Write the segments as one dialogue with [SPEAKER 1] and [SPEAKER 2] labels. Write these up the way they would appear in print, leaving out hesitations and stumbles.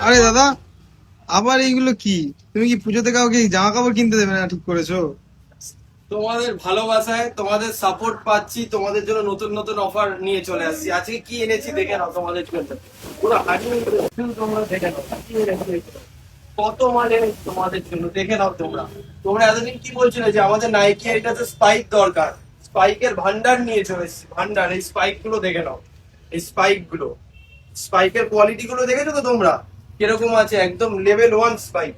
[SPEAKER 1] আরে দাদা, আবার এইগুলো কি? তুমি কি পুজোতে কাউকে জামা কাপড় কিনতে দেবে না ঠিক করেছো?
[SPEAKER 2] তোমাদের ভালোবাসায় তোমাদের সাপোর্ট পাচ্ছি, তোমাদের জন্য নতুন নতুন অফার নিয়ে চলে আসছি। আজকে কি এনেছি দেখে নাও তোমাদের জন্য। পুরো তোমরা দেখে নাও কি এনেছি। কত মাল এনেছি তোমাদের জন্য, দেখে নাও তোমরা। তোমরা এতদিন কি বলছিলে যে আমাদের নাইকি এটাতে স্পাইক দরকার, স্পাইকের ভান্ডার নিয়ে চলে এসেছি। ভান্ডার, এই স্পাইক গুলো দেখে নাও। এই স্পাইক গুলো, স্পাইকের কোয়ালিটি গুলো দেখেছো তো তোমরা কিরকম আছে? একদম লেভেল 1 স্পাইক।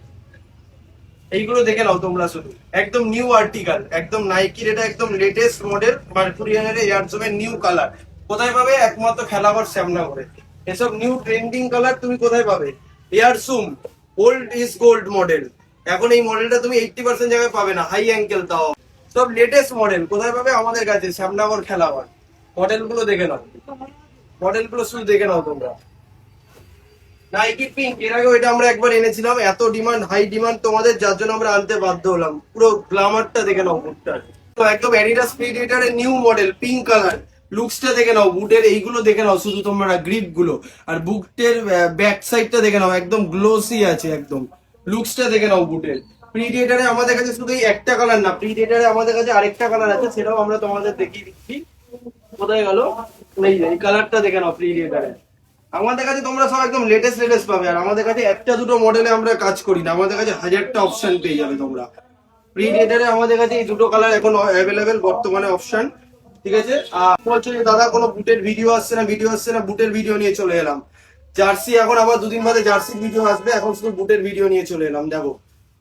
[SPEAKER 2] এইগুলো দেখে নাও তোমরা শুধু। একদম নিউ আর্টিকেল, একদম নাইকির এটা একদম লেটেস্ট মডেল, মার্কুরিয়ানের এয়ারজোমের নিউ কালার। কোথায় পাবে? একমাত্র খেলাঘর শ্যামনগরে। এসব নিউ ট্রেন্ডিং কালার তুমি কোথায় পাবে? এয়ারসুম ওল্ড ইজ গোল্ড মডেল। এখন এই মডেলটা তুমি 80% জায়গায় পাবে না, হাই অ্যাঙ্কেল তাও। সব লেটেস্ট মডেল কোথায় পাবে? আমাদের কাছে শ্যামনগর খেলাঘর। মডেল গুলো দেখে নাও, মডেল গুলো শুধু দেখে নাও তোমরা। নাইকি পিঙ্ক, এর আগে এটা আমরা একবার এনেছিলাম, এত ডিমান্ড, হাই ডিমান্ড তোমাদের, যার জন্য আমরা আনতে বাধ্য হলাম। পুরো গ্ল্যামারটা দেখে নাও বুটটার। তো একদম অ্যাডিডাস প্রিডেটরের নিউ মডেল পিঙ্ক কালার। লুকসটা দেখে নাও, বুটের এইগুলো দেখে নাও শুধু তোমরা, গ্রিপ গুলো আর বুটের ব্যাক সাইডটা দেখে নাও, একদম গ্লোসি আছে একদম। লুকসটা দেখে নাও বুটের। প্রিডেটরে আমাদের কাছে শুধু এই একটা কালার না, প্রিডেটরে আমাদের কাছে আরেকটা কালার আছে, সেটাও আমরা তোমাদের দেখিয়ে দিচ্ছি। কোথায় গেল? এই কালারটা দেখে নাও প্রিডেটরে। আমাদের কাছে তোমরা সব একদম লেটেস্ট লেটেস্ট পাবে। আর আমাদের কাছে একটা দুটো মডেলে আমরা কাজ করি না, আমাদের কাছে হাজারটা অপশন পেয়ে যাবে তোমরা। প্রিডেটরে আমাদের কাছে এই দুটো কালার এখন অ্যাভেলেবেল বর্তমানে অপশন। ঠিক আছে। আর বলছো যে দাদা কোনো বুটের ভিডিও আসছে না, ভিডিও আসছে না, বুটের ভিডিও নিয়ে চলে এলাম। জার্সি এখন আবার দুদিন বাদে জার্সির ভিডিও আসবে, এখন শুধু বুটের ভিডিও নিয়ে চলে এলাম। দেখো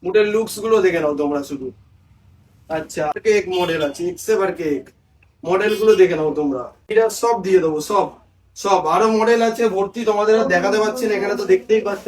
[SPEAKER 2] বুটের লুকস গুলো দেখে নাও তোমরা শুধু। আচ্ছা, কেক মডেল আছে, এক্সেভার কেক মডেল গুলো দেখে নাও তোমরা। এটা সব দিয়ে দেবো, সব সব আরো মডেল আছে ভর্তি, তোমাদের আর দেখাতে পারছি না, এখানে তো দেখতেই পাচ্ছ।